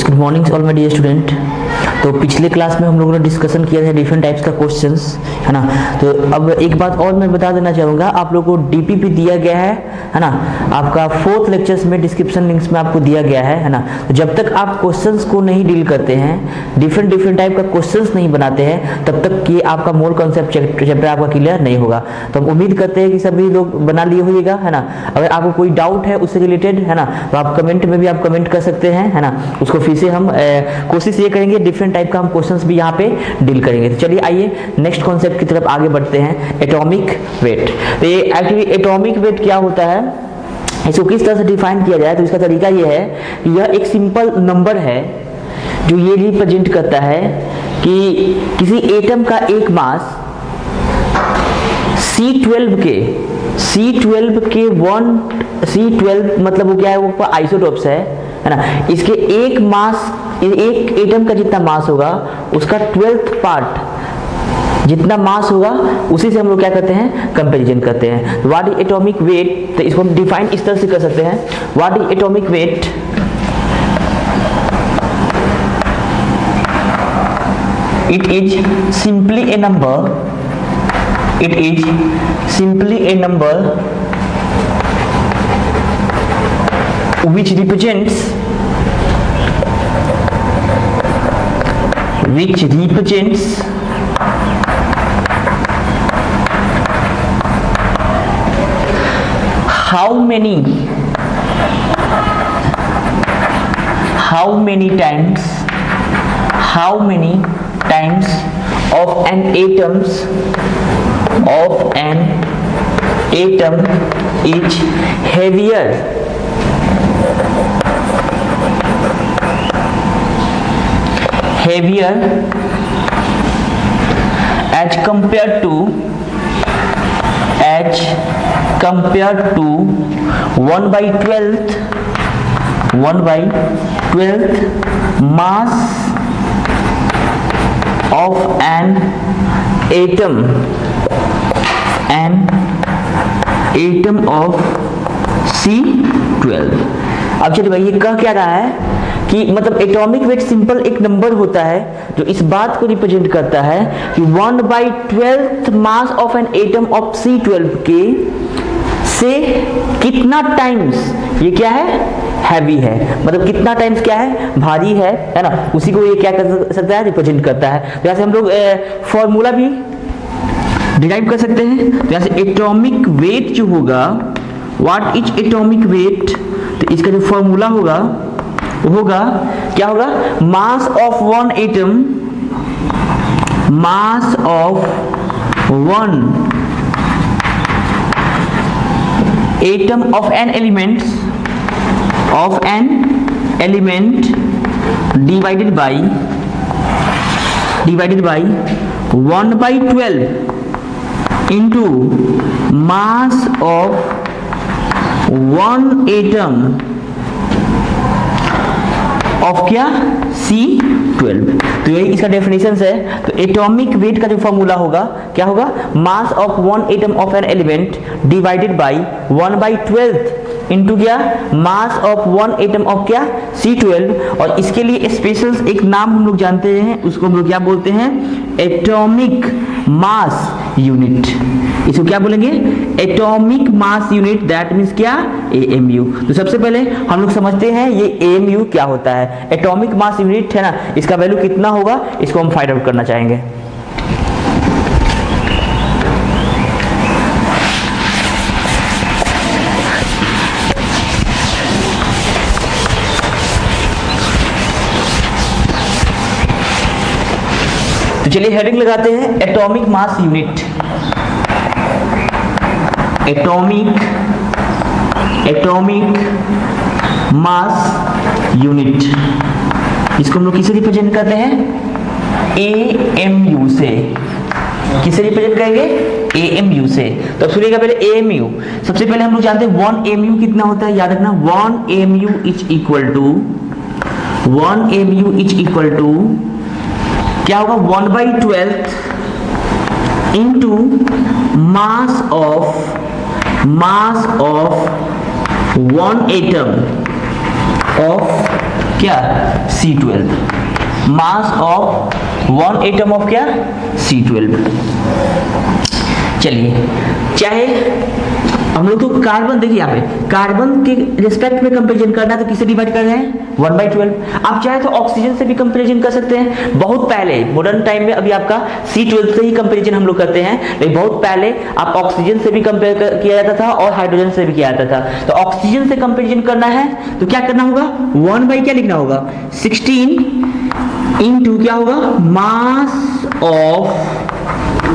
Good morning all my dear student. तो पिछले class में हम लोगों ने डिस्कशन किया था डिफरेंट टाइप्स का क्वेश्चंस, है ना। तो अब एक बात और मैं बता देना चाहूँगा, आप लोगों को डीपीपी दिया गया है ना। आपका 4th लेक्चर्स में डिस्क्रिप्शन लिंक्स में आपको दिया गया है ना। तो जब तक आप क्वेश्चंस को नहीं डील करते हैं, डिफरेंट टाइप का क्वेश्चंस नहीं बनाते हैं, तब तक कि आपका मोर कॉन्सेप्ट चैप्टर आपका क्लियर नहीं होगा। तो हम उम्मीद करते हैं कि सभी लोग बना लिए होइएगा, है ना। अगर आपको कोई डाउट है उससे रिलेटेड, है ना, तो आप कमेंट में भी आप कमेंट कर सकते हैं, है ना। उसको फिर से हम कोशिश ये करेंगे डिफरेंट टाइप का हम क्वेश्चंस भी यहाँ पे डील करेंगे। तो चलिए आइए नेक्स्ट कॉन्सेप्ट की तरफ आगे बढ़ते हैं, एटॉमिक वेट। तो ये एक्चुअली एटॉमिक वेट क्या होता है, इसको किस तरह से डिफाइन किया जाए, तो इसका तरीका ये है कि यह एक सिंपल नंबर है जो ये रिप्रेजेंट करता है कि किसी एटम का एक मास C12 मतलब वो क्या है, वो आइसोटोप्स है ना। इसके एक एटम का जितना मास होगा उसका 12th पार्ट जितना मास होगा उसी से हम लोग क्या करते हैं, कंपैरिजन करते हैं। व्हाट इज एटॉमिक वेट, तो इसको हम डिफाइन इस तरह से कर सकते हैं। What is atomic weight, it is simply a number which represents how many times of an atom is heavier as compared to 1/12th mass of an atom of C12। अब चलिए भाई, ये कह क्या रहा है कि मतलब एटॉमिक वेट सिंपल एक नंबर होता है जो इस बात को रिप्रेजेंट करता है कि 1/12th mass of an atom of C12 के से कितना टाइम्स ये क्या है, हैवी है। मतलब कितना टाइम्स क्या है, भारी है ना। उसी को ये क्या कर सकता है, रिप्रेजेंट करता है। तो यहाँ से हम लोग फॉर्मूला भी डिराइव कर सकते हैं। तो यहाँ से एटॉमिक वेट जो होगा, व्हाट इज एटॉमिक वेट, तो इसका जो फॉर्मूला होगा वो होगा क्या होगा, mass of one atom of an element divided by 1/12 into mass of one atom of क्या, C12। तो यही इसका डेफिनेशन है। तो एटॉमिक वेट का जो फॉर्मूला होगा क्या होगा, mass of one atom of an element divided by 1/12 into क्या, mass of one atom of क्या, C12। और इसके लिए स्पेशल एक नाम हम लोग जानते हैं, उसको हम लोग क्या बोलते हैं, एटॉमिक मास यूनिट। इसको क्या बोलेंगे, atomic mass unit, that means क्या, AMU। तो सबसे पहले हम लोग समझते हैं ये AMU क्या होता है, एटॉमिक मास यूनिट, है ना। इसका वैल्यू कितना होगा इसको हम फाइंड आउट करना चाहेंगे। तो चलिए हेडिंग लगाते हैं, atomic mass unit. Atomic mass unit, इसको हम लोग किसे रिप्रेजेंट करते हैं, AMU से। किसे रिप्रेजेंट करेंगे, AMU से। तो सुनिएगा पहले AMU। सबसे पहले हम लोग जानते हैं 1 AMU कितना होता है, याद रखना 1 AMU इज इक्वल टू क्या होगा, 1/12 into mass of one atom of क्या C12, mass of 1 atom of क्या C12। चलिए चाहे हम लोग तो कार्बन, देखिए यहाँ पे कार्बन के रिस्पेक्ट में कंपैरिजन करना है तो किससे डिवाइड कर रहे हैं 1/12। आप चाहे तो ऑक्सीजन से भी कंपैरिजन कर सकते हैं। बहुत पहले मॉडर्न टाइम में अभी आपका C12 से ही कंपैरिजन हम लोग करते हैं, लेकिन बहुत पहले आप ऑक्सीजन से भी कंपेयर किया जाता था और हाइड्रोजन से भी किया जाता था। तो ऑक्सीजन से कंपैरिजन करना है तो क्या करना होगा 1 क्या लिखना होगा 16 इंटू क्या होगा मास ऑफ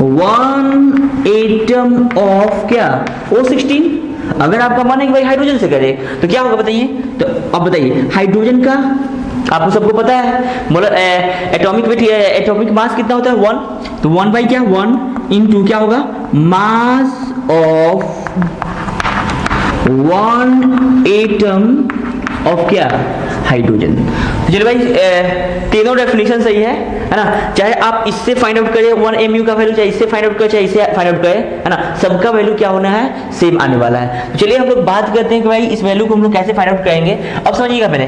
1 एटम ऑफ क्या O16। अगर आपका मन है कि भाई हाइड्रोजन से करे तो क्या होगा बताइए। तो अब बताइए हाइड्रोजन का आपको सबको पता है मोलर एटॉमिक मास कितना होता है 1, तो 1 क्या 1 इंटू क्या होगा मास ऑफ 1 एटम ऑफ क्या हाइड्रोजन। तो चलिए भाई तीनों डेफिनेशन सही है ना। चाहे आप इससे फाइंड आउट करें 1 mu का वैल्यू, चाहे इससे फाइंड आउट करें चाहे इससे फाइंड आउट करें, है ना, सबका वैल्यू क्या होना है सेम आने वाला है। तो चलिए हम लोग बात करते हैं कि भाई इस वैल्यू को हम लोग कैसे फाइंड आउट करेंगे। अब समझिएगा पहले,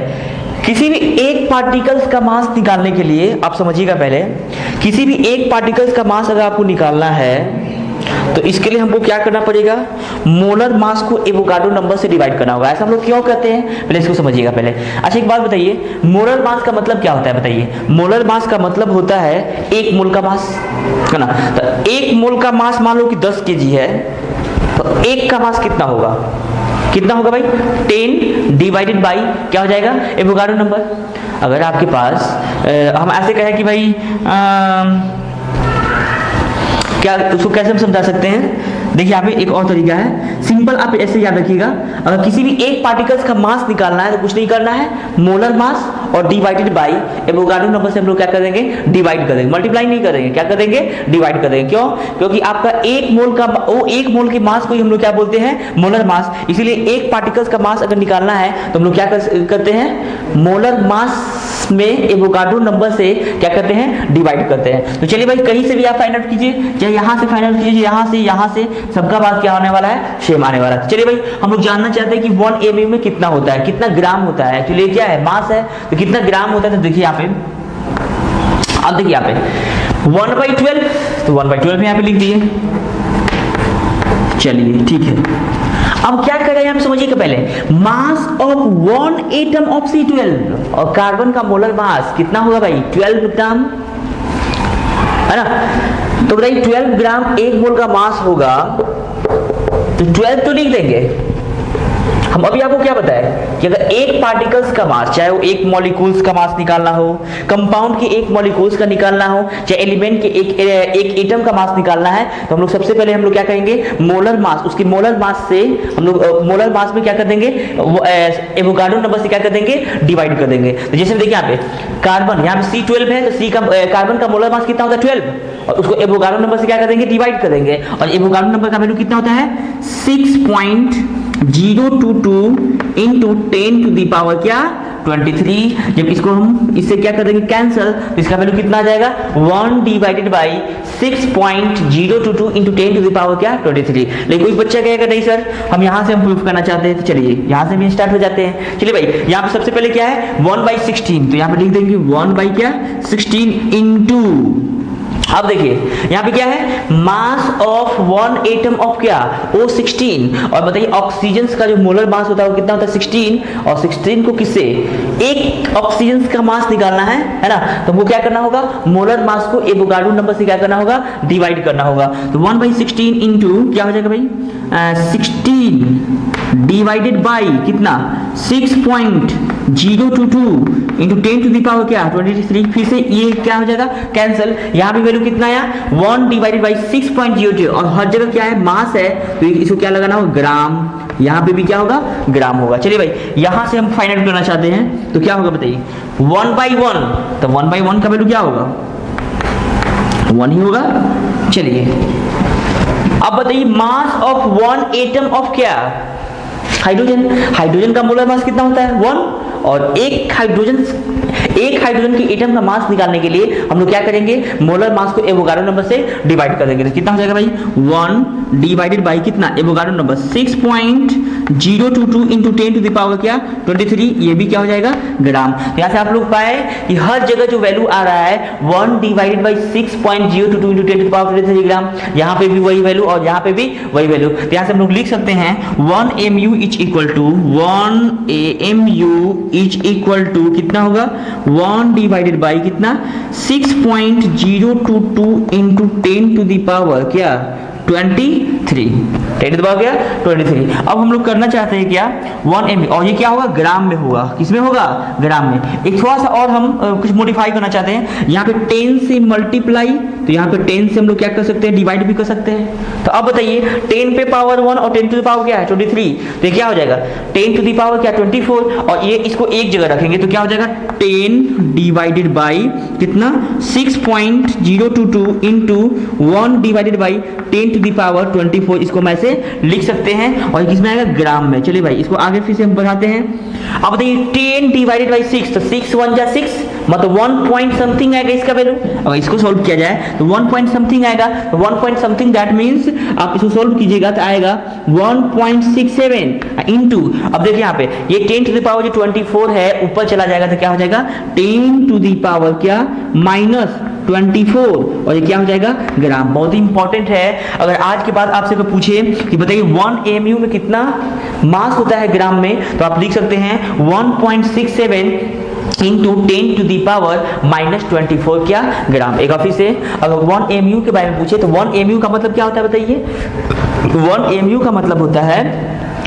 किसी भी एक पार्टिकल्स का मास निकालने के लिए आप समझिएगा पहले, किसी भी एक पार्टिकल्स का मास अगर आपको निकालना है तो इसके लिए हमको क्या करना पड़ेगा, मोलर मास को एवोगाड्रो नंबर से डिवाइड करना होगा। ऐसा हम लोग क्यों करते हैं पहले इसको समझिएगा पहले। अच्छा एक बात बताइए, मोलर मास का मतलब क्या होता है बताइए। मोलर मास का मतलब होता है 1 मोल का मास, है ना। तो 1 मोल का मास मान लो कि 10 kg है, तो 1 का मास कितना होगा, कितना होगा भाई 10 डिवाइडेड बाई क्या हो जाएगा एवोगाड्रो नंबर। अगर आपके पास हम ऐसे कहें कि भाई क्या उसको कैसे हम समझा सकते हैं, देखिए यहाँ पे एक और तरीका है सिंपल, आप ऐसे याद रखिएगा। अगर किसी भी एक पार्टिकल्स का मास निकालना है तो कुछ नहीं करना है, मोलर मास और डिवाइडेड बाई एवोगाड्रो नंबर से हम लोग क्या करेंगे डिवाइड करेंगे, मल्टीप्लाई नहीं करेंगे, क्या करेंगे डिवाइड करेंगे। क्यों, क्योंकि आपका 1 मोल का वो 1 मोल के मास को ही हम लोग क्या बोलते हैं मोलर मास। इसीलिए एक पार्टिकल्स का मास अगर निकालना है तो हम लोग क्या करते हैं मोलर मास में एवोगाड्रो नंबर से क्या करते हैं डिवाइड करते हैं। तो चलिए भाई कहीं से भी आप फाइंड आउट कीजिए, चाहे यहाँ से फाइंड आउट कीजिए, यहाँ से सबका बात क्या होने वाला है सेम आने वाला है। चलिए भाई हम लोग जानना चाहते हैं कि 1 mu में कितना होता है, कितना ग्राम होता है। एक्चुअली क्या है मास है तो कितना ग्राम होता है। तो देखिए यहाँ पे, अब देखिए यहाँ पे 1/12, तो 1/12 यहाँ पे लिख दिए। चलिए ठीक है, अब क्या कर रहे हैं हम समझिएगा पहले, मास ऑफ 1 एटम ऑफ C12 और कार्बन का मोलर मास कितना होगा भाई 12 ग्राम, है ना। तो बताइए 12 ग्राम 1 मोल का मास होगा तो 12 तो लिख देंगे हम। अभी आपको क्या बताया कि अगर एक पार्टिकल्स का मास, चाहे वो एक मॉलिक्यूल्स का मास निकालना हो, कंपाउंड के एक मॉलिक्यूल्स का निकालना हो, चाहे एलिमेंट के एक एटम का मास निकालना है, तो हम लोग सबसे पहले हम लोग क्या करेंगे मोलर मास, उसकी मोलर मास से हम लोग मोलर मास में क्या कर देंगे एवोगाड्रो नंबर से क्या कर देंगे डिवाइड कर देंगे। तो जैसे देखिए यहाँ पे कार्बन, यहाँ पे C12 है तो C का कार्बन का मोलर मास कितना होता है 12, और उसको एवोगाड्रो नंबर से क्या कर देंगे डिवाइड कर देंगे। और एवोगाड्रो नंबर का वैल्यू कितना होता है 6.022 इंटू 10 टू दी पावर क्या 23। जब इसको हम इससे क्या कर देंगे कैंसिल, तो इसका वैल्यू कितना आ जाएगा 1 divided by 6.022 into 10 to the power क्या 23। लेकिन कोई बच्चा कहेगा नहीं सर हम यहाँ से हम प्रूफ करना चाहते हैं, तो चलिए यहाँ से भी स्टार्ट हो जाते हैं। चलिए भाई यहाँ पे सबसे पहले क्या है 1/16, तो यहाँ पे लिख देंगे 1/16 इंटू, अब देखिए यहाँ पे क्या है मास ऑफ 1 एटम ऑफ क्या O16, और बताइए ऑक्सीजन का जो मोलर मास होता है वो कितना होता है 16, और 16 को किससे एक ऑक्सीजन का मास निकालना है ना, तो वो क्या करना होगा मोलर मास को एवोगाड्रो नंबर से क्या करना होगा डिवाइड करना होगा। तो 1/16 इंटू क्या हो जाएगा भाई 16 डिवाइडेड बाई कितना 6.022 इंटू 10 टू दी पावर क्या 23। फिर से ये क्या हो जाएगा कैंसिल, यहाँ पे वैल्यू कितना आया 1 डिवाइडेड बाई 6.02, और हर जगह क्या है मास है तो इसको क्या लगाना होगा ग्राम, यहाँ पे भी क्या होगा ग्राम होगा। चलिए भाई यहाँ से हम फाइंड आउट करना चाहते हैं तो क्या होगा बताइए 1/1, तो 1/1 का वैल्यू क्या होगा 1 ही होगा। चलिए अब बताइए मास ऑफ 1 एटम ऑफ क्या हाइड्रोजन, हाइड्रोजन का मोलर मास कितना होता है 1, और एक हाइड्रोजन के एटम का मास निकालने के लिए हम लोग क्या करेंगे मोलर मास को एवोगाड्रो नंबर से डिवाइड कर देंगे। तो कितना हो जाएगा भाई 1 डिवाइडेड बाई कितना Avogadro number 022 into 10 to the power क्या 23, ये भी क्या हो जाएगा ग्राम। तो यहाँ से आप लोग पाए कि हर जगह जो वैल्यू आ रहा है 1 divided by 6.022 into 10 to the power 23 gram, यहाँ पे भी वही वैल्यू और यहाँ पे भी वही वैल्यू। तो यहाँ से हम लोग लिख सकते हैं 1 AMU is equal to 1 AMU is equal to कितना होगा 1 डिवाइडेड बाई कितना 6.022 इंटू 10 टू द पावर क्या 23, 10 टू द पावर क्या 23। अब हम लोग करना चाहते हैं क्या 1 MU, और ये क्या होगा ग्राम में होगा, किसमें होगा ग्राम में। एक थोड़ा सा और हम कुछ मॉडिफाई करना चाहते हैं, यहाँ पे 10 से मल्टीप्लाई, तो यहाँ पे 10 से हम लोग क्या कर सकते हैं डिवाइड भी कर सकते हैं। तो अब बताइए 10 पे पावर 1 और 10 टू द पावर क्या है 23, तो ये क्या हो जाएगा 10 टू द पावर क्या 24, और ये इसको एक जगह रखेंगे तो क्या हो जाएगा 10 डिवाइडेड बाई कितना 6.022 into 1 divided by 10 to the power 24, इसको मैं ऐसे लिख सकते हैं और किसमें आएगा ग्राम में। चलिए भाई इसको आगे फिर से हम बढ़ाते हैं। अब बताइए 10 डिवाइडेड बाई 6, तो 6 1 जा 6 मतलब 1 पॉइंट समथिंग आएगा इसका वैल्यू। अगर इसको सोल्व किया जाए तो 1 पॉइंट समथिंग आएगा, तो 1 पॉइंट समथिंग दैट मींस आप इसको सोल्व कीजिएगा तो आएगा 1.67 इंटू, अब देखिए यहाँ पे ये 10 टू द पावर जो 24 है ऊपर चला जाएगा तो क्या हो जाएगा 10 टू द पावर क्या माइनस 24, और ये क्या हो जाएगा ग्राम। बहुत ही इंपॉर्टेंट है। अगर आज के बाद आपसे कोई पूछे कि बताइए 1 AMU में कितना मास होता है ग्राम में, तो आप लिख सकते हैं 1.67 into 10 to the power minus 24 क्या ग्राम। एक ऑफिस से अगर 1 AMU के बारे में पूछे तो 1 AMU का मतलब क्या होता है बताइए। 1 AMU का मतलब होता है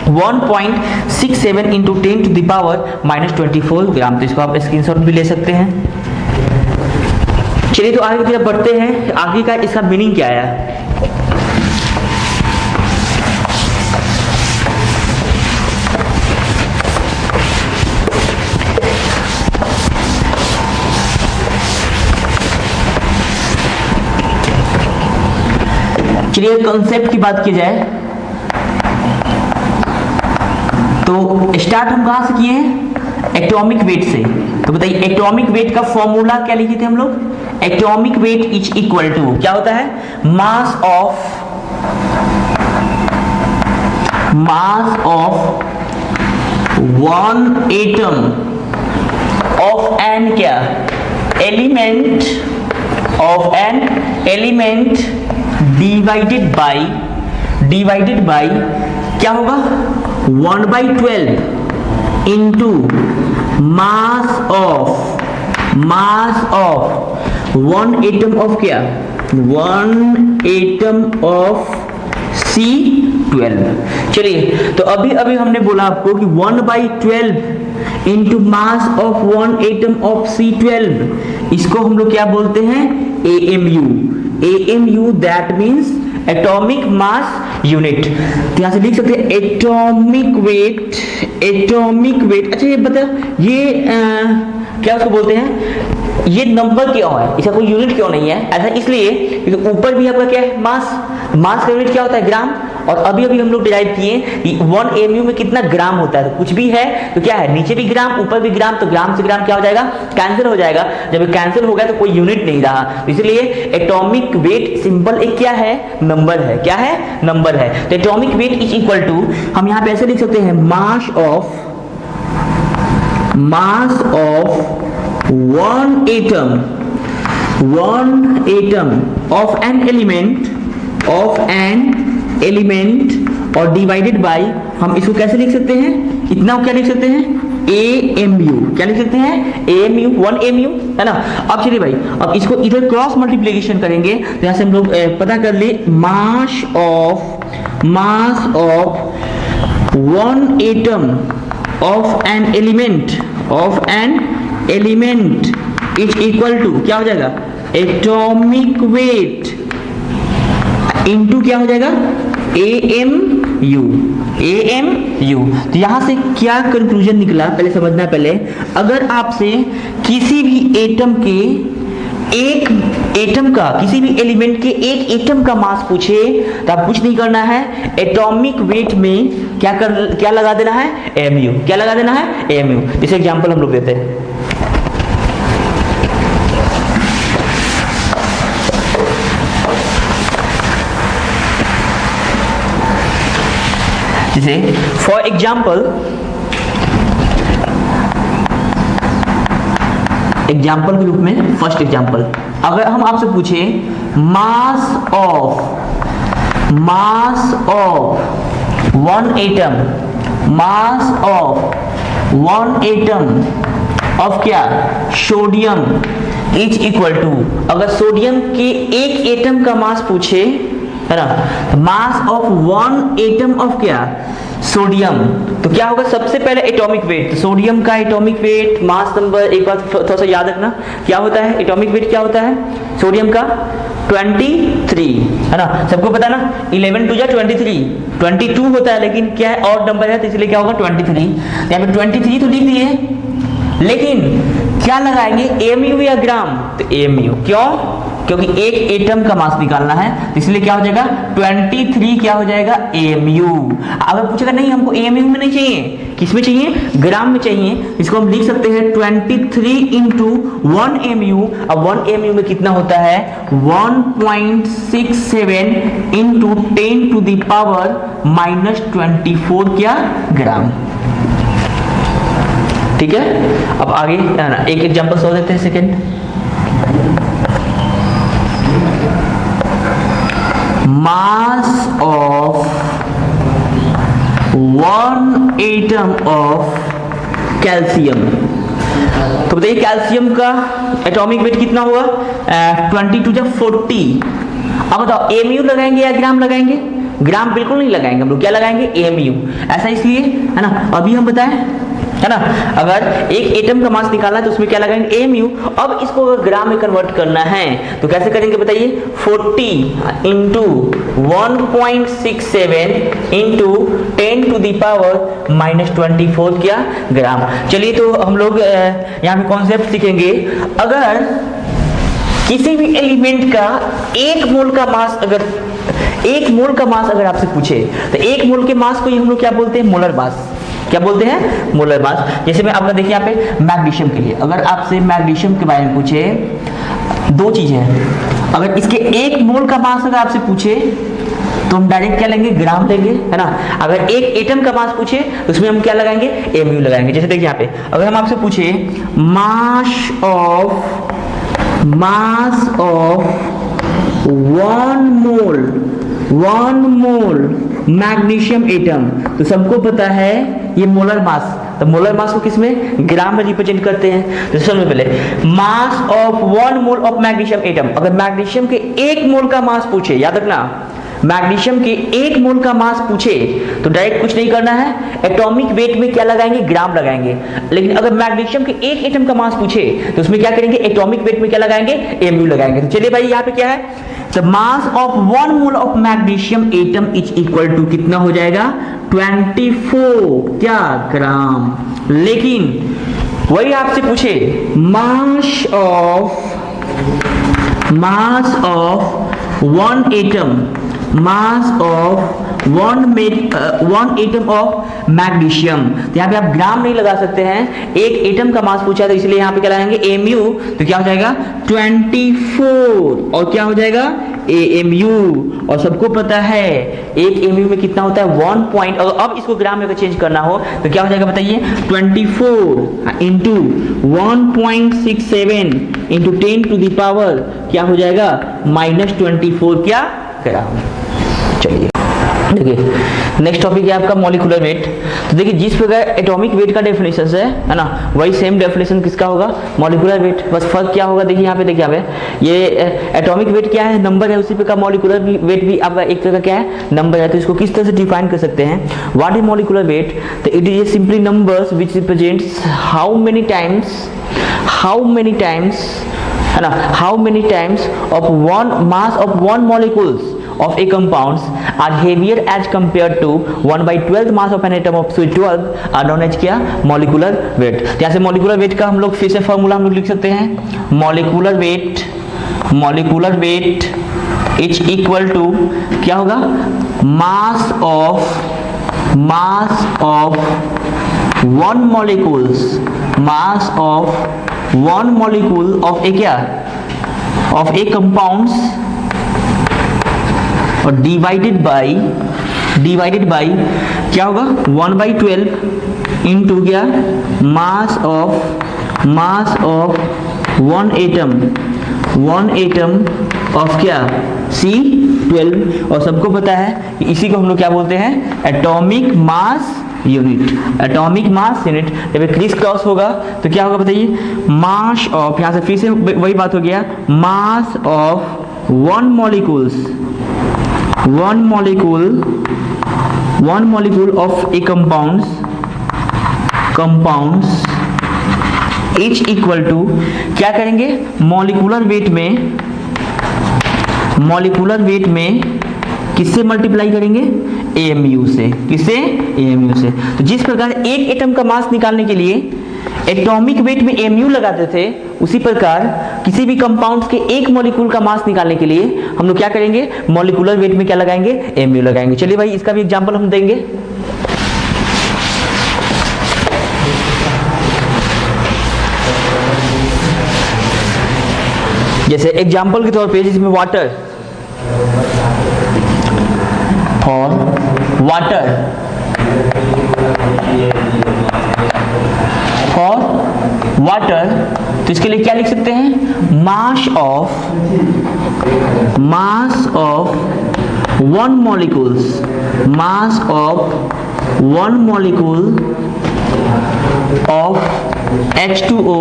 1.67 into 10 to the power minus 24 gram. तो इसको आप स्क्रीनशॉट भी ले सकते हैं। चलिए तो आगे की तरफ बढ़ते हैं, आगे का इसका मीनिंग क्या है। चलिए कॉन्सेप्ट की बात की जाए तो स्टार्ट हम कहां से किए हैं एटॉमिक वेट से। तो बताइए एटॉमिक वेट का फॉर्मूला क्या लिखे थे हम लोग। Atomic weight is equal to क्या होता है mass of one atom of an क्या एलिमेंट डिवाइडेड बाई क्या होगा 1/12 into mass of one atom of क्या 1 एटम ऑफ C12। चलिए तो अभी हमने बोला आपको कि 1/12 into mass of 1 atom of C12, इसको हम लोग क्या बोलते हैं AMU that means atomic mass unit. तो यहां से लिख सकते हैं एटॉमिक वेट। अच्छा ये बता ये क्या उसको बोलते हैं, ये नंबर क्यों है, इसका कोई यूनिट क्यों नहीं है। ऐसा इसलिए क्योंकि ऊपर भी आपका क्या है मास का यूनिट क्या होता है ग्राम, और अभी हम लोग डिराइव किए कि 1 AMU में कितना ग्राम होता है। तो कुछ भी है तो क्या है नीचे भी ग्राम ऊपर भी ग्राम, तो ग्राम से ग्राम क्या हो जाएगा कैंसिल हो जाएगा। जब कैंसिल हो गया तो कोई यूनिट नहीं रहा, इसलिए एटॉमिक वेट सिंपल एक क्या है नंबर है। क्या है नंबर है। तो atomic weight is equal to हम यहाँ पे ऐसे लिख सकते हैं mass of one atom of an element और डिवाइडेड बाय हम इसको कैसे लिख सकते हैं इतना क्या लिख सकते हैं AMU। क्या लिख सकते हैं AMU 1 AMU है ना। अब चलिए भाई अब इसको इधर क्रॉस मल्टीप्लिकेशन करेंगे तो यहाँ से हम लोग पता कर ले mass of one atom of an element is equal to क्या हो जाएगा एटॉमिक वेट इनटू क्या हो जाएगा AMU। तो यहां से क्या कंक्लूजन निकला पहले समझना। पहले अगर आपसे किसी भी एटम का किसी भी एलिमेंट के एक एटम का मास पूछे तो आप कुछ नहीं करना है एटॉमिक वेट में क्या लगा देना है AMU। क्या लगा देना है AMU। इसे एग्जांपल हम लोग देते हैं। जैसे फॉर एग्जाम्पल के रूप में फर्स्ट एग्जाम्पल, अगर हम आपसे पूछे mass of one atom, mass of one atom of क्या, सोडियम इज इक्वल टू, अगर सोडियम के एक एटम का मास पूछे, है ना, मास ऑफ वन एटम ऑफ क्या, सोडियम, तो क्या होगा, सबसे पहले एटॉमिक वेट, तो सोडियम का एटॉमिक वेट, मास नंबर, एक बात थोड़ा सा याद रखना, क्या होता है एटॉमिक वेट, क्या होता है सोडियम का 23, है ना, सबको पता ना, 11 टू जा 23, 22 होता है, लेकिन क्या है और नंबर है तो इसलिए क्या होगा 23, यहाँ पे 23 तो लिख दिए, लेकिन क्या लगाएंगे एमयू या ग्राम, तो एमयू, क्यों, क्योंकि एक एटम का मास निकालना है, इसलिए क्या हो जाएगा 23, क्या हो जाएगा एमयू। अगर पूछेगा नहीं हमको एमयू में नहीं चाहिए, किस में चाहिए, ग्राम में चाहिए, इसको हम लिख सकते हैं 23 इंटू 1 एमयू। अब 1 एमयू में कितना होता है 1.67 इंटू 10 टू द पावर -24 क्या ग्राम। ठीक है, अब आगे एक एग्जांपल सोच देते हैं second, mass of one atom of calcium, तो बताइए कैल्शियम का एटॉमिक वेट कितना हुआ 22 जब 40। अब बताओ एमयू लगाएंगे या ग्राम लगाएंगे, ग्राम बिल्कुल नहीं लगाएंगे हम लोग, क्या लगाएंगे एमयू, ऐसा इसलिए, है ना, अभी हम बताएं, है ना, अगर एक एटम का मास निकालना है तो उसमें क्या लगाएंगे एमयू। अब इसको अगर ग्राम में कन्वर्ट करना है तो कैसे करेंगे बताइए, 40 into 1.67 into 10 to the power -24 क्या ग्राम। चलिए तो हम लोग यहाँ पे कॉन्सेप्ट सीखेंगे, अगर किसी भी एलिमेंट का एक मोल का मास अगर आपसे पूछे तो एक मोल के मास को ही हम लोग क्या बोलते हैं, मोलर मास, क्या बोलते हैं मोलर मास। जैसे मैं आपका देखिए यहाँ पे मैग्नीशियम के लिए, अगर आपसे मैग्नीशियम के बारे में पूछे, दो चीजें हैं, अगर इसके एक मोल का मास अगर आपसे पूछे तो हम डायरेक्ट क्या लेंगे ग्राम लेंगे, है ना, अगर एक एटम का मास पूछे तो उसमें हम क्या लगाएंगे एमयू लगाएंगे। जैसे देखिए यहाँ पे अगर हम आपसे पूछे mass of one mole magnesium atom, तो सबको पता है ये मोलर मास, तो मोलर मास को किसमें ग्राम में रिप्रेजेंट करते हैं। तो सबसे पहले मास of 1 mole of magnesium atom, अगर मैग्नीशियम के 1 मोल का मास पूछे, याद रखना मैग्नीशियम के 1 मोल का मास पूछे तो डायरेक्ट कुछ नहीं करना है, एटॉमिक वेट में क्या लगाएंगे ग्राम लगाएंगे। लेकिन अगर मैग्नीशियम के 1 एटम का मास पूछे तो उसमें क्या करेंगे एटॉमिक वेट में क्या लगाएंगे एमयू लगाएंगे। तो चलिए भाई यहाँ पे क्या है, the mass of 1 mole of magnesium atom is equal to कितना हो जाएगा 24 क्या ग्राम। लेकिन वही आपसे पूछे mass of 1 atom, mass of 1 atom of magnesium, तो यहाँ पे आप ग्राम नहीं लगा सकते हैं, एक एटम का मास पूछा था इसलिए यहाँ पे क्या लगाएंगे एमयू, तो क्या हो जाएगा 24 और क्या हो जाएगा एमयू। और सबको पता है एक एमयू में कितना होता है 1 पॉइंट, अब इसको ग्राम में अगर चेंज करना हो तो क्या हो जाएगा बताइए 24 into 1.67 into 10 to the power क्या हो जाएगा -24 क्या ग्राम। चलिए देखिए नेक्स्ट टॉपिक है आपका मॉलिक्यूलर वेट। तो देखिए जिस प्रकार एटॉमिक वेट का डेफिनेशन है ना, वही सेम डेफिनेशन किसका होगा मॉलिक्यूलर वेट, बस फर्क क्या होगा देखिए यहाँ पे, देखिए यहाँ पे ये एटॉमिक वेट क्या है नंबर है, उसी प्रकार मॉलिक्यूलर वेट भी आपका एक तरह का क्या है नंबर है। तो इसको किस तरह से डिफाइन कर सकते हैं, व्हाट इज मॉलिक्यूलर वेट, तो it is simply numbers which represents how many times है ना, how many times of one mass of one molecules of a compounds are heavier as compared to 1/12 mass of an atom of 12 are known as क्या molecular weight। जैसे molecular weight का हम लोग फिर से formula हम लोग लिख सकते हैं, molecular weight is equal to क्या होगा mass of one molecule of a क्या of a compounds और डिवाइडेड बाय क्या होगा 1/12 इंटू क्या mass of one atom of क्या C12। और सबको पता है कि इसी को हम लोग क्या बोलते हैं एटॉमिक मास यूनिट। जब क्रिस क्रॉस होगा तो क्या होगा बताइए, मास ऑफ, यहां से फिर से वही बात हो गया, mass of one molecule of a compounds H equal to क्या करेंगे, मॉलिक्यूलर वेट में किससे मल्टीप्लाई करेंगे, AMU से। किससे, AMU से। तो जिस प्रकार एक एटम का मास निकालने के लिए एटॉमिक वेट में AMU लगाते थे, उसी प्रकार किसी भी कंपाउंड्स के एक मॉलिक्यूल का मास निकालने के लिए हम लोग क्या करेंगे, मॉलिक्यूलर वेट में क्या लगाएंगे, AMU लगाएंगे। चलिए भाई इसका भी एग्जांपल हम देंगे। जैसे एग्जांपल के तौर पे जिसमें वाटर तो इसके लिए क्या लिख सकते हैं, mass of one molecule of H2O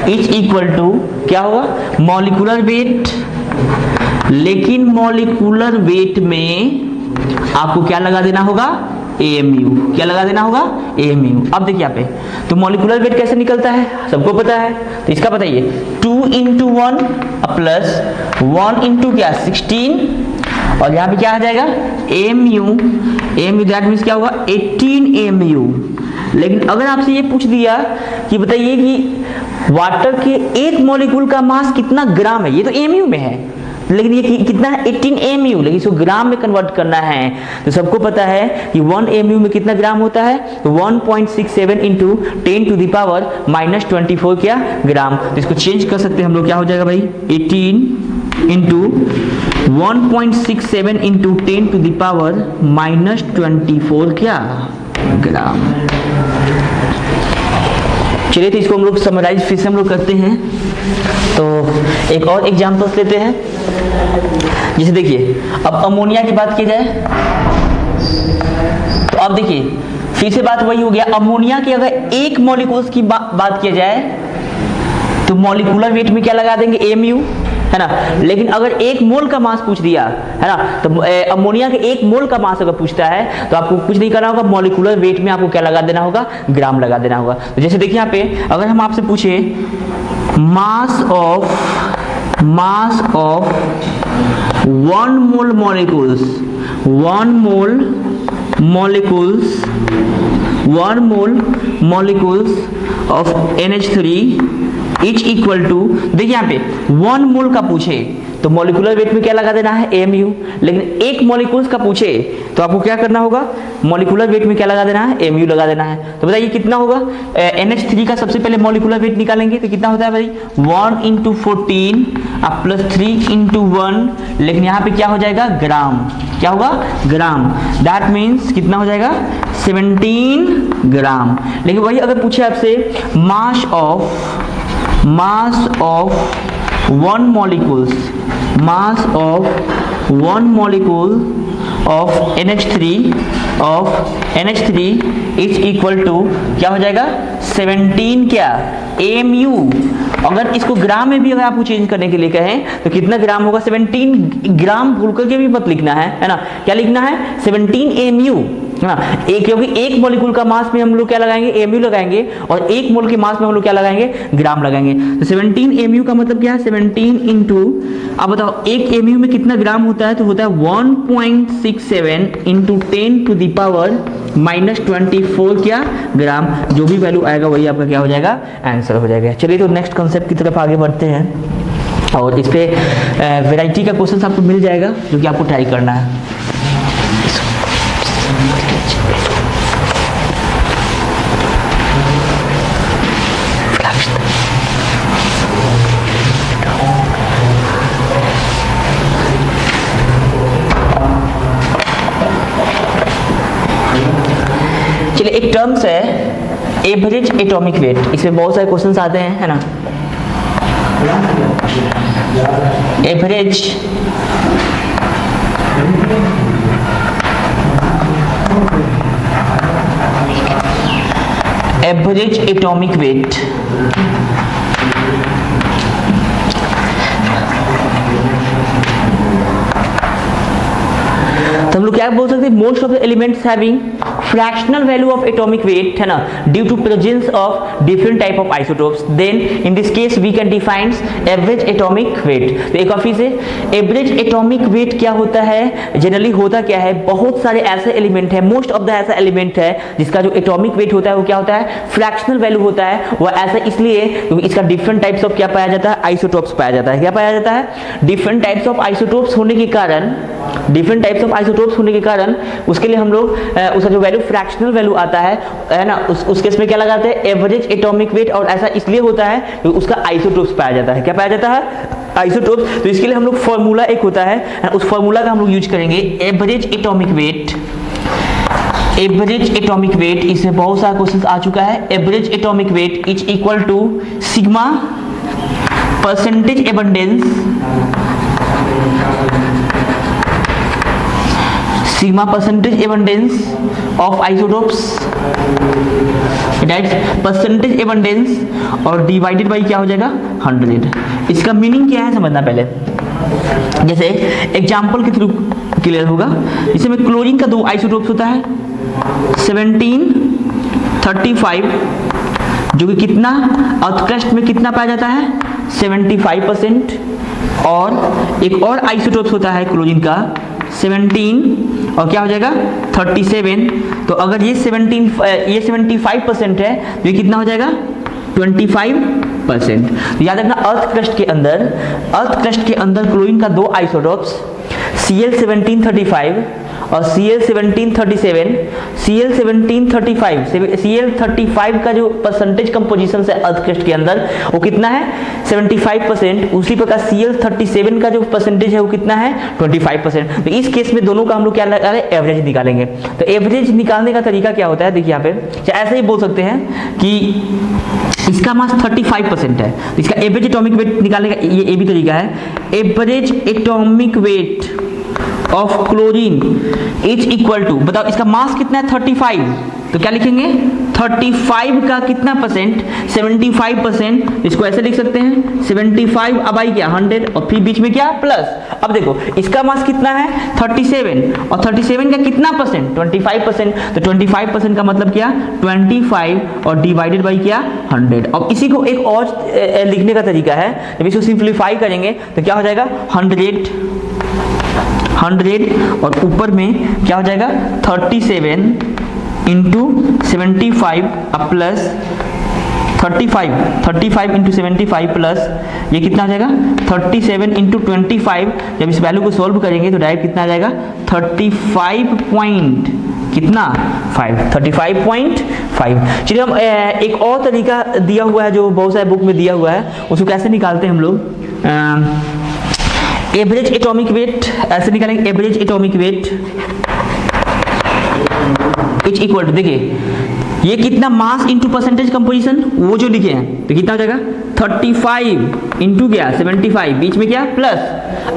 is equal to क्या होगा, मॉलिक्यूलर वेट। लेकिन मॉलिक्यूलर वेट में आपको क्या लगा देना होगा, AMU। क्या लगा देना होगा, AMU। अब देखिए यहाँ पे तो मॉलिक्यूलर वेट कैसे निकलता है सबको पता है, तो इसका बताइए 2 × 1 प्लस 1 × क्या 16, और यहाँ पे क्या आ जाएगा AMU दैट मीन्स क्या होगा 18 AMU। लेकिन अगर आपसे ये पूछ दिया कि बताइए कि वाटर के एक मॉलिक्यूल का मास कितना ग्राम है, ये तो AMU में है, लेकिन ये कितना है 18 AMU, लेकिन इसको ग्राम में कन्वर्ट करना है। तो सबको पता है कि 1 AMU में कितना ग्राम होता है, तो 1.67 × 10⁻24 क्या ग्राम। तो इसको चेंज कर सकते हैं हम लोग, क्या हो जाएगा भाई 18 × 1.67 × 10⁻24 क्या ग्राम। चलिए तो इसको हम लोग समराइज फिर से हम लोग करते हैं। तो एक और एग्जांपल्स लेते हैं। जैसे देखिए अब अमोनिया की बात की जाए तो अब देखिए फिर से बात वही हो गया, अमोनिया की अगर एक मॉलिक्यूल्स की बात की जाए तो मॉलिक्यूलर वेट में क्या लगा देंगे AMU, है ना। लेकिन अगर एक मोल का मास पूछ दिया है ना, तो अमोनिया के एक मोल का मास अगर पूछता है तो आपको कुछ नहीं करना होगा, मॉलिक्यूलर वेट में आपको क्या लगा देना होगा, ग्राम लगा देना होगा। तो जैसे देखिए यहाँ पे अगर हम आपसे पूछे mass of one mole molecules of NH3 is equal to, देखिए यहाँ पे 1 मोल का पूछे तो मॉलिक्यूलर वेट में क्या लगा देना है AMU। लेकिन एक मॉलिक्यूल्स का पूछे तो आपको क्या करना होगा, मॉलिक्यूलर वेट में क्या लगा देना है AMU लगा देना है। तो बताइए कितना होगा, NH3 का सबसे पहले मॉलिक्यूलर वेट निकालेंगे तो कितना होता है भाई 1 × 14 प्लस 3 × 1, लेकिन यहाँ पे क्या हो जाएगा ग्राम, क्या होगा ग्राम। दैट मीन्स कितना हो जाएगा 17 ग्राम। लेकिन वही अगर पूछे आपसे mass of one molecule of NH3 is equal to क्या हो जाएगा 17 क्या AMU। अगर इसको ग्राम में भी अगर आपको चेंज करने के लिए कहें तो कितना ग्राम होगा 17 ग्राम, भूल करके भी मत लिखना है ना, क्या लिखना है 17 AMU, है ना। क्योंकि एक मॉलिक्यूल का मास में हम लोग क्या लगाएंगे AMU लगाएंगे, और एक मोल के मास में हम लोग क्या लगाएंगे ग्राम लगाएंगे। तो 17 AMU का मतलब क्या है 17 इंटू, अब बताओ एक AMU में कितना ग्राम होता है, तो होता है 1.67 × 10⁻24 क्या ग्राम। जो भी वैल्यू आएगा वही आपका क्या हो जाएगा आंसर हो जाएगा। चलिए तो नेक्स्ट कॉन्सेप्ट की तरफ आगे बढ़ते हैं, और इस पे वैरायटी का क्वेश्चन आपको मिल जाएगा जो कि आपको ट्राई करना है। एक टर्म्स है एवरेज एटॉमिक वेट, इसमें बहुत सारे क्वेश्चंस आते हैं, है ना। एवरेज एटॉमिक वेट, तो हम लोग क्या बोल सकते हैं, most of the elements having fractional value of atomic weight, है ना, due to presence of different type of isotopes, then in this case we can define average atomic weight. तो एक ऑफिस है एवरेज एटॉमिक वेट क्या होता है, generally होता क्या है, बहुत सारे ऐसे एलिमेंट है, मोस्ट ऑफ द ऐसा एलिमेंट है जिसका जो एटॉमिक वेट होता है वो क्या होता है, फ्रैक्शनल वैल्यू होता है। वो ऐसा इसलिए क्योंकि इसका डिफरेंट टाइप्स ऑफ क्या पाया जाता है, आइसोटोप्स पाया जाता है। क्या पाया जाता है, डिफरेंट टाइप्स ऑफ आइसोटोप्स होने के कारण, डिफरेंट टाइप्स ऑफ आइसोटोप्स होने के कारण उसके लिए हम लोग उसका जो वैल्यू फ्रैक्शनल वैल्यू आता है ना, उस केस में क्या लगाते हैं, एवरेज एटॉमिक वेट। और ऐसा इसलिए होता है क्योंकि उसका आइसोटोप्स पाया जाता है। क्या पाया जाता है, आइसोटोप्स। तो इसके लिए हम लोग फॉर्मूला एक होता है, उस फॉर्मूला का हम लोग यूज करेंगे, average atomic weight. Average atomic weight, इसमें बहुत सारा क्वेश्चन आ चुका है। Average atomic weight is equal to sigma percentage abundance, sigma percentage abundance of isotopes, that's percentage abundance, और डिवाइडेड बाई क्या हो जाएगा, 100। इसका मीनिंग क्या है समझना पहले, जैसे एग्जांपल के थ्रू क्लियर होगा। इसे में क्लोरीन का दो आइसोटोप्स होता है 1735, जो कि कितना अर्थ क्रस्ट में कितना पाया जाता है, 75%, और एक और आइसोटोप्स होता है क्लोरीन का 17 और क्या हो जाएगा 37। तो अगर ये 75% है तो ये कितना हो जाएगा 25%। तो याद रखना अर्थ क्रस्ट के अंदर क्लोरीन का दो आइसोटोप्स Cl1735 और Cl1737। Cl1735 का जो परसेंटेज कंपोजिशन है अर्थ क्रस्ट के अंदर वो कितना है 75%। उसी प्रकार Cl37 का जो परसेंटेज है वो कितना है 25%। तो इस केस में दोनों का हम लोग क्या लगा रहे हैं, एवरेज निकालेंगे। तो एवरेज निकालने का तरीका क्या होता है, देखिए यहाँ पे ऐसे ही बोल सकते हैं कि इसका मास 35% है, इसका एवरेज एटॉमिक वेट निकालने का ये भी तरीका है। Average atomic weight of chlorine is equal to, बताओ इसका मास कितना है 35, तो क्या लिखेंगे 35 का कितना परसेंट 75%, इसको ऐसे लिख सकते हैं 75 अब आई क्या 100 और फिर बीच में क्या प्लस। अब देखो इसका मास कितना है 37 और 37 का कितना परसेंट 25%, तो 25% का मतलब क्या 25 और डिवाइडेड बाई क्या 100। अब इसी को एक और लिखने का तरीका है, जब इसको सिंप्लीफाई करेंगे तो क्या हो जाएगा 100 और ऊपर में क्या हो जाएगा 37 इंटू 75 प्लस 35 इंटू 75 प्लस ये कितना आ जाएगा 37 इंटू 25। जब इस वैल्यू को सॉल्व करेंगे तो डायरेक्ट कितना आ जाएगा 35.5। चलिए हम एक और तरीका दिया हुआ है जो बहुत सारे बुक में दिया हुआ है, उसको कैसे निकालते हैं हम लोग। एवरेज एटॉमिक वेट ऐसे निकालेंगे, average atomic weight is equal to, देखिए ये कितना मास इंटू परसेंटेज कंपोजिशन वो जो लिखे हैं तो कितना हो जाएगा 35 इंटू क्या 75 बीच में क्या प्लस।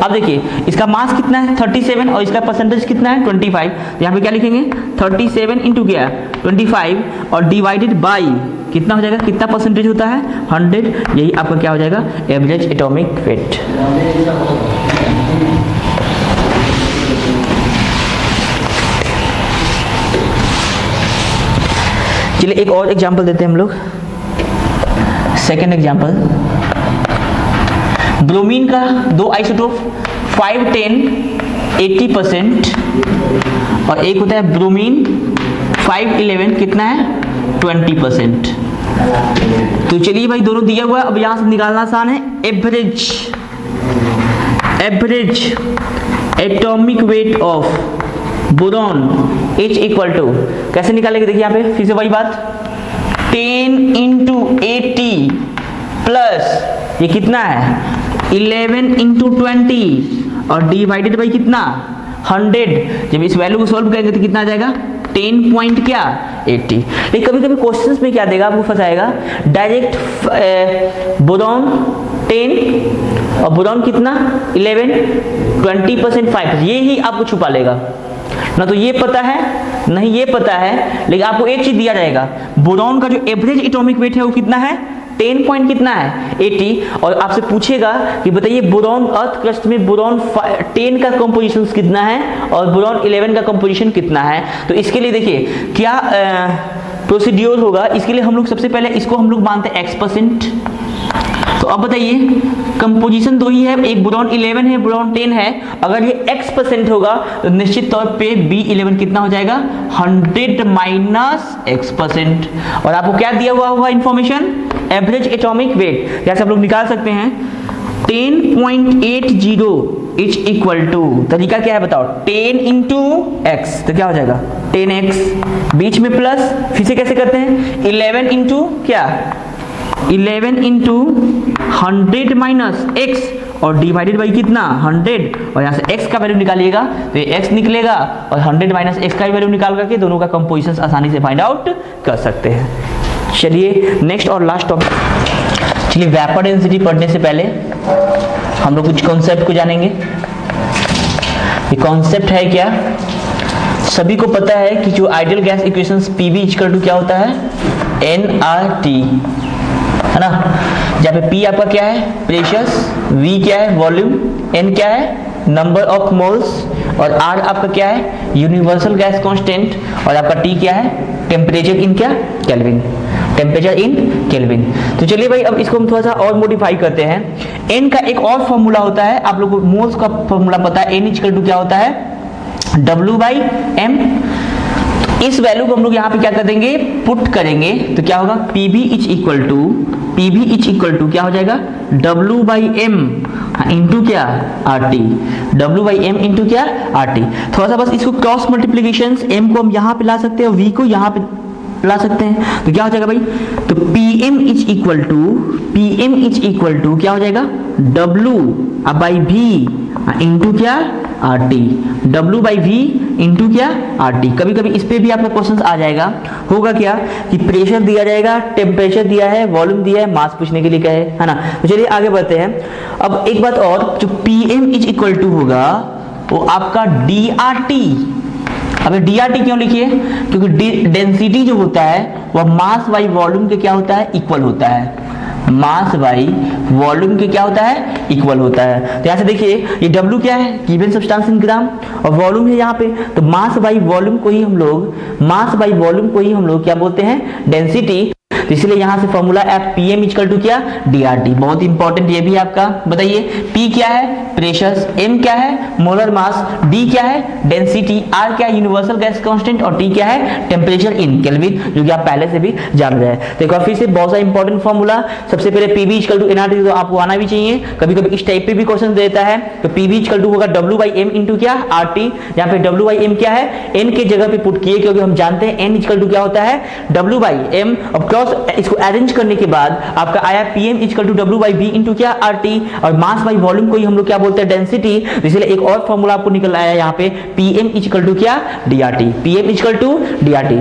अब देखिए इसका मास कितना है 37 और इसका परसेंटेज कितना है 25, तो यहाँ पे क्या लिखेंगे 37 इंटू क्या 25 और डिवाइडेड बाई कितना हो जाएगा, कितना परसेंटेज होता है 100। यही आपका क्या हो जाएगा एवरेज एटॉमिक वेट। चलिए एक और एग्जांपल देते हैं हम लोग। सेकेंड एग्जांपल, ब्रोमीन का दो आइसोटोप 5, 10, 80% और एक होता है ब्रोमीन 5, 11 कितना है 20%। तो चलिए भाई दोनों दिया हुआ है, अब यहां से निकालना आसान है। Average atomic weight of boron is equal to, कैसे निकालेंगे देखिए यहाँ पे फिर से वही बात 10 इंटू 80 प्लस ये कितना है 11 इंटू 20 और डिवाइडेड बाई कितना 100। जब इस वैल्यू को सॉल्व करेंगे तो कितना आ जाएगा 10 पॉइंट क्या 80। लेकिन कभी कभी क्वेश्चंस में क्या देगा, आपको फंसाएगा डायरेक्ट बोरॉन 10 और बोरॉन कितना 11, 20% 5, ये ही आपको छुपा लेगा ना। तो ये पता है नहीं ये पता है, लेकिन आपको एक चीज दिया जाएगा, बोरॉन का जो एवरेज एटॉमिक वेट है वो कितना है 10 पॉइंट कितना है 80, और आपसे पूछेगा कि बताइए बोरॉन अर्थ क्रस्ट में बोरॉन 10 का कंपोजिशन कितना है और बोरॉन 11 का कंपोजिशन कितना है। तो इसके लिए देखिए क्या प्रोसीड्यूर होगा। इसके लिए हम लोग सबसे पहले इसको हम लोग मानते हैं x%। तो अब बताइए कंपोजिशन दो ही है, एक बोरॉन 11 है बोरॉन 10 है, अगर ये x% होगा तो निश्चित तौर पे B11 कितना हो जाएगा 100 माइनस x%। और आपको क्या दिया हुआ होगा इंफॉर्मेशन एवरेज एटॉमिक वेट, जैसे आप लोग निकाल सकते हैं 10.80 इज इक्वल टू, तरीका क्या है बताओ 10 इंटू एक्स, तो क्या हो जाएगा 10x, बीच में प्लस, फिर से कैसे करते हैं 11 इंटू क्या 11 इंटू 100 माइनस x और डिवाइडेड बाई कितना 100, और यहाँ से x का वैल्यू निकालिएगा तो ये x निकलेगा और 100 माइनस x का वैल्यू निकाल करके दोनों का कंपोजिशन आसानी से फाइंड आउट कर सकते हैं। चलिए नेक्स्ट और लास्ट टॉपिक। चलिए वेपर डेंसिटी पढ़ने से पहले हम लोग कुछ कॉन्सेप्ट को जानेंगे। ये कॉन्सेप्ट है क्या, सभी को पता है कि जो ideal gas equations PV equal to क्या होता है nRT, है ना, जहाँ पे P आपका क्या है प्रेशर, V क्या है वॉल्यूम, N क्या है नंबर ऑफ मोल्स और R आपका क्या है यूनिवर्सल गैस कांस्टेंट और आपका T क्या है टेम्परेचर इन क्या केल्विन, टेम्परेचर इन केल्विन। तो चलिए भाई अब इसको हम थोड़ा सा और मॉडिफाई करते हैं। N का एक और फॉर्मूला होता है, आप लोगों को मोल्स का फॉर्मूला पता है, N इक्वल टू क्या होता है W/M। इस वैल्यू को हम लोग यहाँ पे क्या कर देंगे पुट करेंगे तो क्या होगा PV इज इक्वल टू क्या हो जाएगा W/M इंटू क्या RT, W/M इंटू क्या RT। थोड़ा सा बस इसको क्रॉस मल्टीप्लीकेशन, M को हम यहाँ पे ला सकते हैं, V को यहाँ पे ला सकते हैं, तो क्या हो जाएगा भाई, तो PM इज इक्वल टू क्या हो जाएगा W/V इंटू क्या RT, W/V इंटू क्या RT। कभी कभी इस पे भी आपका क्वेश्चन आ जाएगा, होगा क्या कि प्रेशर दिया जाएगा, टेम्परेचर दिया है, वॉल्यूम दिया है, मास पूछने के लिए क्या है ना। तो चलिए आगे बढ़ते हैं। अब एक बात और, जो PM इज इक्वल टू होगा वो आपका DRT। अब DRT क्यों लिखिए, क्योंकि डेंसिटी जो होता है वह मास बाई वॉल्यूम के क्या होता है इक्वल होता है, मास बाई वॉल्यूम के क्या होता है इक्वल होता है। तो यहाँ से देखिए ये W क्या है गिवन सब्सटेंस इन ग्राम और वॉल्यूम है यहाँ पे, तो मास बाई वॉल्यूम को ही हम लोग क्या बोलते हैं डेंसिटी। तो इसलिए यहाँ से फॉर्मूला है PM इक्वल टू क्या DRT। बहुत इंपॉर्टेंट ये भी आपका, बताइए P क्या है प्रेशर, M क्या है मोलर मास, D क्या है डेंसिटी, R क्या है यूनिवर्सल गैस कांस्टेंट और T क्या है टेम्परेचर इन केल्विन, जो कि आप पहले से भी जान रहे हैं। तो एक बार फिर से बहुत सारा इंपॉर्टेंट फॉर्मूला, सबसे पहले PV इक्वल टू nRT तो आपको आना भी चाहिए, कभी कभी इस टाइप पे भी क्वेश्चन देता है। तो PV इक्वल टू होगा W/M इंटू क्या RT, यहाँ पे W/M क्या है N के जगह पे पुट किए, क्योंकि हम जानते हैं N इक्वल टू क्या होता है W/M। अब क्रॉस इसको अरेंज करने के बाद आपका आया PM equal to W/V into क्या RT, और मास बाई वॉल्यूम को ही हम लोग क्या बोलते हैं डेंसिटी। तो इसलिए एक और फॉर्मूला आपको निकल आया यहाँ पे PM इक्वल टू क्या DRT, PM equal to DRT।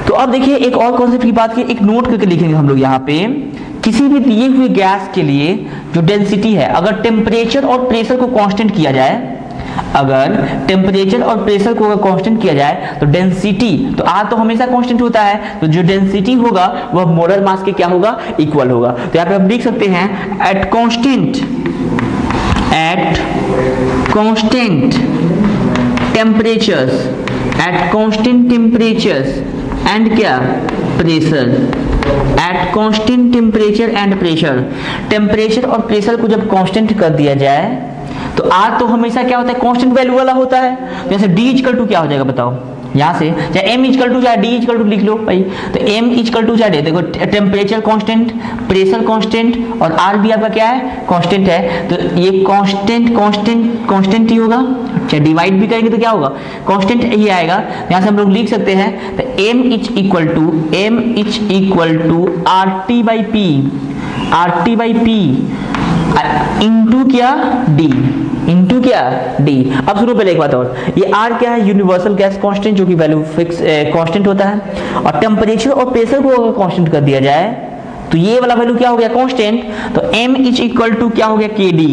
तो अब देखिए एक और कॉन्सेप्ट की बात की, एक नोट करके लिखेंगे हम लोग यहाँ पे, किसी भी दिए हुए गैस के लिए जो डेंसिटी है, अगर टेम्परेचर और प्रेशर को कांस्टेंट किया जाए, अगर टेम्परेचर और प्रेशर को कांस्टेंट किया जाए तो डेंसिटी, तो R तो हमेशा कांस्टेंट होता है, तो जो डेंसिटी होगा वह मोलर मास के क्या होगा इक्वल होगा। तो यहाँ पे आप लिख सकते हैं एट कांस्टेंट टेम्परेचर्स एंड क्या pressure, eight constant temperature and pressure, temperature और प्रेशर को जब कांस्टेंट कर दिया जाए तो R तो हमेशा क्या होता है कांस्टेंट वैल्यू वाला होता है। जैसे D इक्वल टू क्या हो जाएगा बताओ, यहाँ से चाहे M इक्वल टू चाहे D इक्वल टू लिख लो भाई, तो M इक्वल टू चाहे देखो टेम्परेचर कांस्टेंट, प्रेशर कांस्टेंट और R भी आपका क्या है कांस्टेंट है, तो ये कांस्टेंट ही होगा। चाहे डिवाइड भी करेंगे तो क्या होगा कांस्टेंट ही आएगा। यहाँ से हम लोग लिख सकते हैं तो M is equal to RT/P into क्या D, इंटू क्या डी। अब सुनो पहले एक बात और, ये आर क्या है, यूनिवर्सल गैस कांस्टेंट जो कि वैल्यू फिक्स कांस्टेंट होता है, और टेम्परेचर और प्रेशर को अगर कांस्टेंट कर दिया जाए तो ये वाला वैल्यू क्या हो गया कांस्टेंट, तो m इज इक्वल टू क्या हो गया के डी।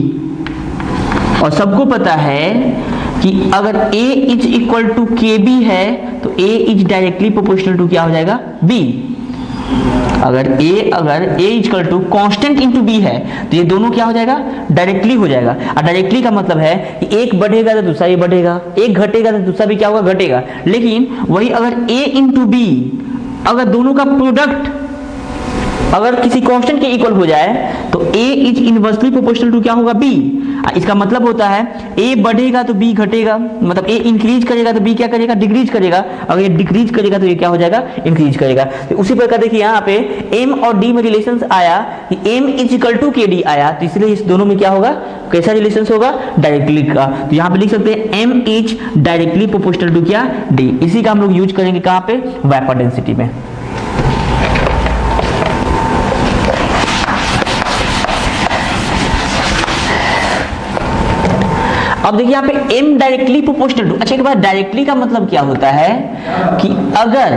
और सबको पता है कि अगर A is equal to K B है तो A is directly proportional to क्या हो जाएगा B। अगर A is equal to constant into B है तो ये दोनों क्या हो जाएगा डायरेक्टली हो जाएगा। और डायरेक्टली का मतलब है कि एक बढ़ेगा तो दूसरा ये बढ़ेगा, एक घटेगा तो दूसरा भी क्या होगा घटेगा। लेकिन वही अगर A इंटू बी, अगर दोनों का प्रोडक्ट अगर किसी कांस्टेंट के इक्वल हो जाए तो A is inversely proportional to क्या होगा B। इसका मतलब होता है A बढ़ेगा तो B घटेगा, मतलब A इंक्रीज करेगा तो B क्या करेगा डिक्रीज करेगा, अगर ये डिक्रीज करेगा तो ये क्या हो जाएगा इंक्रीज करेगा। तो उसी प्रकार देखिए यहाँ पे M और D में रिलेशन आया कि M इज इक्वल टू के डी आया, तो इसलिए इस दोनों में क्या होगा कैसा रिलेशन होगा डायरेक्टली का। तो यहाँ पे लिख सकते हैं M is directly proportional to क्या D। इसी का हम लोग यूज करेंगे कहाँ पे वेपर डेंसिटी में। अब देखिए यहाँ पे m डायरेक्टली प्रोपोर्शनल टू, अच्छा एक बार डायरेक्टली का मतलब क्या होता है कि अगर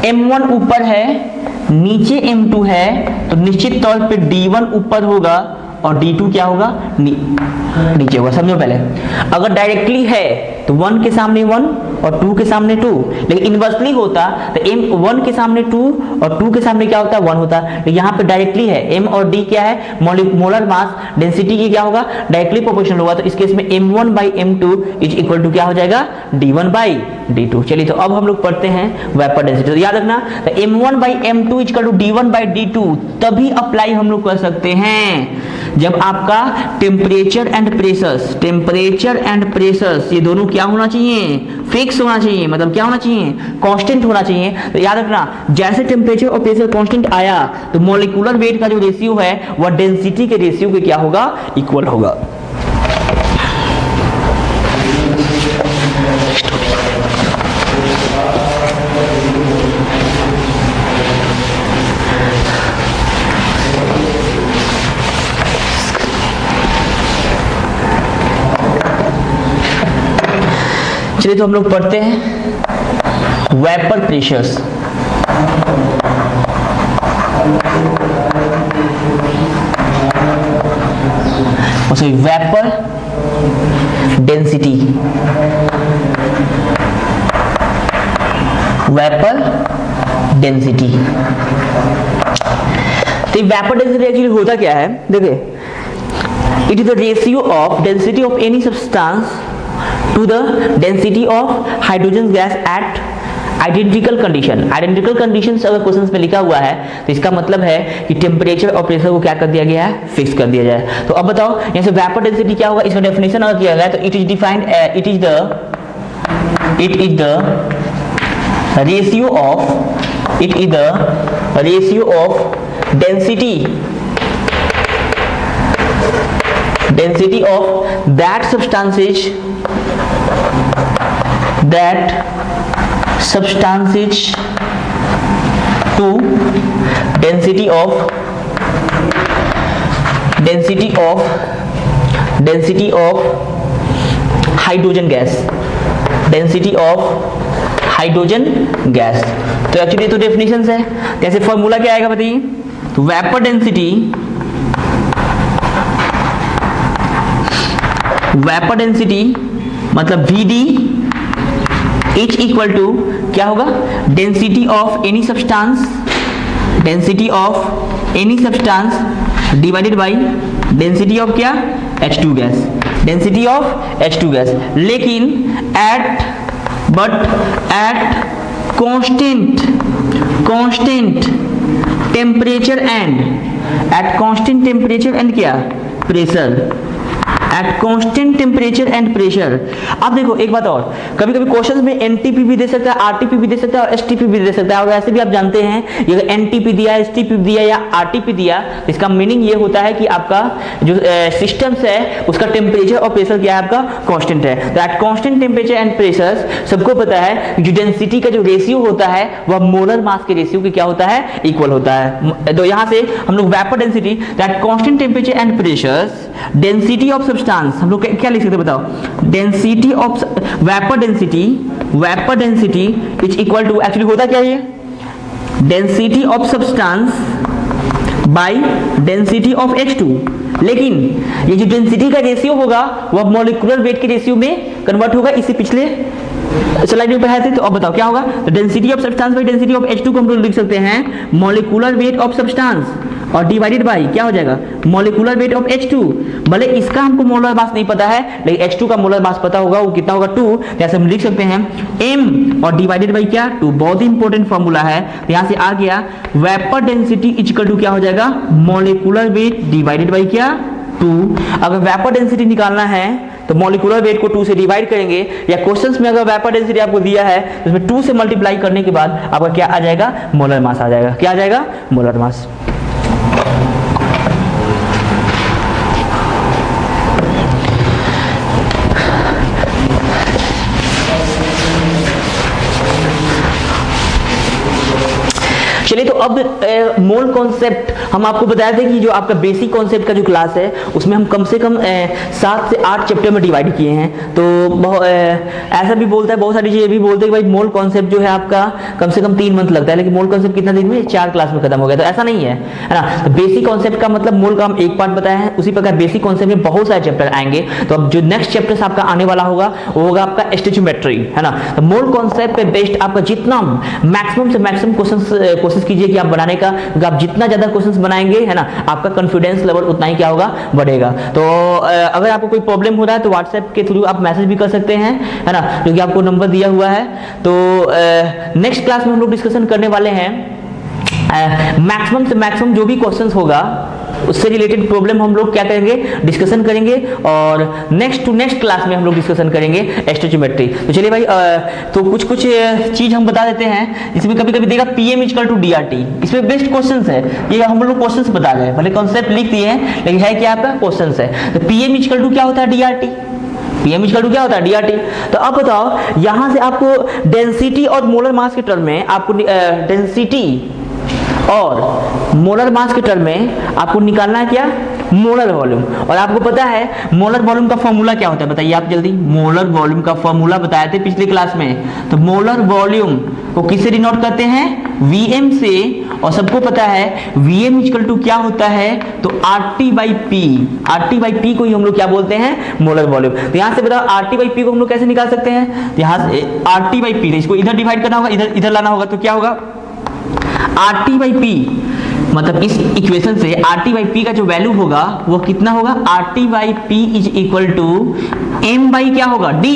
m1 ऊपर है नीचे m2 है तो निश्चित तौर पे d1 ऊपर होगा और d2 क्या होगा नीचे होगा। समझो पहले, अगर डायरेक्टली है तो 1 के सामने 1 और 2 के सामने 2, लेकिन इनवर्सली होता तो m 1 के सामने 2 और 2 के सामने क्या होता 1 होता। तो यहाँ पे डायरेक्टली है m और d क्या है मोलर मास डेंसिटी की क्या होगा डायरेक्टली प्रोपोर्शनल होगा। तो इस केस में m1 by m2 is equal to क्या हो जाएगा d1 बाई d2। चलिए तो अब हम लोग पढ़ते हैं वेपर डेंसिटी। तो याद रखना तो m1 by m2 is equal to d1 by d2 तभी अप्लाई हम लोग कर सकते हैं जब आपका टेम्परेचर एंड प्रेशर्स ये दोनों क्या होना चाहिए फिक्स होना चाहिए, मतलब क्या होना चाहिए कांस्टेंट होना चाहिए। तो याद रखना जैसे टेम्परेचर और प्रेशर कांस्टेंट आया तो मॉलिक्यूलर वेट का जो रेशियो है वह डेंसिटी के रेशियो के क्या होगा इक्वल होगा। चलिए तो हम लोग पढ़ते हैं vapour pressures. Vapour density, vapour density. तो वेपर डेंसिटी एक्चुअली होता क्या है देखिए, it is the ratio of density of any substance to the density of hydrogen gas at identical condition। identical conditions अगर क्वेश्चंस में लिखा हुआ है तो इसका मतलब है कि टेम्परेचर और प्रेशर को क्या कर दिया गया है फिक्स कर दिया जाए। तो अब बताओ यहाँ से वेपर डेंसिटी क्या होगा, इसका डेफिनेशन अगर किया गया तो it is defined it is the ratio of density of that substances to density of hydrogen gas, तो एक्चुअली तो डेफिनेशन है, कैसे फॉर्मूला क्या आएगा बताइए। तो वेपर डेंसिटी मतलब VD इज इक्वल टू क्या होगा density of any substance divided by density of क्या H2 गैस, लेकिन एट कांस्टेंट टेम्परेचर एंड क्या pressure, eight constant temperature and pressure. अब देखो एक बात और, कभी कभी क्वेश्चंस में एनटीपी भी दे सकता है, आरटीपी भी दे सकता है और एसटीपी भी दे सकता है। और वैसे भी आप जानते हैं ये एनटीपी दिया, एसटीपी दिया या आरटीपी दिया, इसका मीनिंग ये होता है कि आपका जो सिस्टम्स है उसका टेम्परेचर और प्रेशर क्या है आपका कांस्टेंट है। तो eight constant temperature and pressure सबको पता है जो डेंसिटी का जो रेशियो होता है वह मोलर मास के रेशियो के क्या होता है इक्वल होता है। तो यहाँ से हम लोग vapour density at constant temperature and pressure density of substance हम लोग क्या लिख सकते हैं बताओ, density of vapour density is equal to, actually होता क्या है, density of substance by density of H2, लेकिन ये जो डेंसिटी का रेशियो होगा वो मॉलिक्यूलर वेट के रेशियो में कन्वर्ट होगा। इसे पिछले स्लाइड में पढ़ाए थे, तो अब बताओ क्या होगा। तो density of substance by density of H2 को हम लोग लिख सकते हैं मॉलिक्यूलर वेट ऑफ सब्सटेंस और डिवाइडेड बाय क्या हो जाएगा, मॉलिक्यूलर वेट ऑफ H2। भले इसका हमको मोलर मास नहीं पता है, लेकिन H2 का मोलर मास पता होगा, वो कितना होगा 2। जैसे हम लिख सकते हैं m और डिवाइडेड बाय क्या 2, बहुत ही इंपॉर्टेंट फॉर्मूला है। तो यहां से आ गया वेपर डेंसिटी इक्वल टू क्या हो जाएगा, मॉलिक्यूलर वेट डिवाइडेड बाय क्या 2। अगर वेपर डेंसिटी निकालना है तो मॉलिक्यूलर वेट को 2 से डिवाइड करेंगे, या क्वेश्चंस में अगर वेपर डेंसिटी आपको दिया है तो उसमें 2 से मल्टीप्लाई करने के बाद आपका क्या आ जाएगा, मोलर मास आ जाएगा। क्या आ जाएगा, मोलर मास। चलिए, तो अब मोल कॉन्सेप्ट हम आपको बताया थे कि जो आपका बेसिक कॉन्सेप्ट का जो क्लास है उसमें हम कम से कम 7 से 8 चैप्टर में डिवाइड किए हैं। तो ऐसा भी बोलता है, बहुत सारी चीजें भी बोलते हैं कि भाई मोल कॉन्सेप्ट जो है आपका कम से कम 3 मंथ लगता है, लेकिन मोल कॉन्सेप्ट कितना दिन में, 4 क्लास में खत्म हो गया। तो ऐसा नहीं है ना। तो बेसिक कॉन्सेप्ट का मतलब मोल का हम एक पार्ट बताया है, उसी प्रकार बेसिक कॉन्सेप्ट में बहुत सारे चैप्टर आएंगे। तो अब जो नेक्स्ट चैप्टर आपका आने वाला होगा वो होगा आपका स्टोइचियोमेट्री, है ना। तो मोल कॉन्सेप्ट पे बेस्ड आपका जितना मैक्सिमम से मैक्सिमम कोशिश कीजिए कि आप बनाने का, आप जितना ज्यादा क्वेश्चंस बनाएंगे, है ना, आपका कॉन्फिडेंस लेवल उतना ही क्या होगा, बढ़ेगा। तो अगर आपको कोई प्रॉब्लम हो रहा है तो व्हाट्सएप के थ्रू आप मैसेज भी कर सकते हैं, है ना, क्योंकि आपको नंबर दिया हुआ है। तो नेक्स्ट क्लास में हम लोग डिस्कशन करने वाले हैं मैक्सिमम से मैक्सिमम जो भी क्वेश्चंस होगा उससे रिलेटेड प्रॉब्लम हम लोग क्या करेंगे, डिस्कशन करेंगे। और नेक्स्ट टू नेक्स्ट क्लास में हम लोग डिस्कशन करेंगे स्टोइचियोमेट्री। तो चलिए भाई, तो कुछ चीज हम बता देते हैं। इसमें कभी कभी देगा PM इक्वल टू DRT, इसमें बेस्ट क्वेश्चंस है, ये हम लोग क्वेश्चंस बता रहे हैं, भले कॉन्सेप्ट लिख दिए हैं लेकिन है क्या आपका क्वेश्चंस है। तो PM इक्वल टू क्या होता है, DRT। PM इक्वल टू क्या होता है, DRT। तो अब बताओ, यहां से आपको डेंसिटी और मोलर मास के टर्म में आपको डेंसिटी और मोलर मास के टर्म में आपको निकालना है क्या, मोलर वॉल्यूम। और आपको पता है मोलर वॉल्यूम का फॉर्मूला क्या होता है, बताइए आप जल्दी। मोलर वॉल्यूम का फॉर्मूला बताए थे पिछले क्लास में। तो मोलर वॉल्यूम को किससे डिनोट करते हैं, Vm से। और सबको पता है Vm इक्वल टू क्या होता है, तो RT/P। RT/P को ही हम लोग क्या बोलते हैं, मोलर वॉल्यूम। तो यहां से बताओ RT/P को हम लोग कैसे निकाल सकते हैं। तो यहां से RT/P, इसको इधर डिवाइड करना होगा, इधर लाना होगा, तो क्या होगा RT/P, मतलब इस इक्वेशन से RT/P का जो वैल्यू होगा वो कितना होगा, RT/P is equal to M by क्या होगा, D।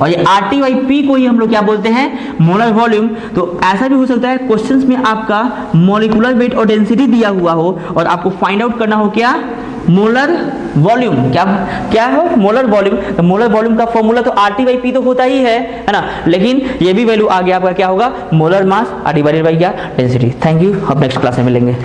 और ये RT/P को ही हम लोग क्या बोलते हैं, मोलर वॉल्यूम। तो ऐसा भी हो सकता है क्वेश्चंस में आपका मॉलिक्यूलर वेट और डेंसिटी दिया हुआ हो और आपको फाइंड आउट करना हो क्या, मोलर वॉल्यूम। क्या हो, मोलर वॉल्यूम। तो मोलर वॉल्यूम का फॉर्मूला तो RT/P तो होता ही है ना, लेकिन ये भी वैल्यू आ गया आपका क्या होगा, मोलर मास डिवाइडेड बाय क्या, डेंसिटी। थैंक यू, अब नेक्स्ट क्लास में मिलेंगे।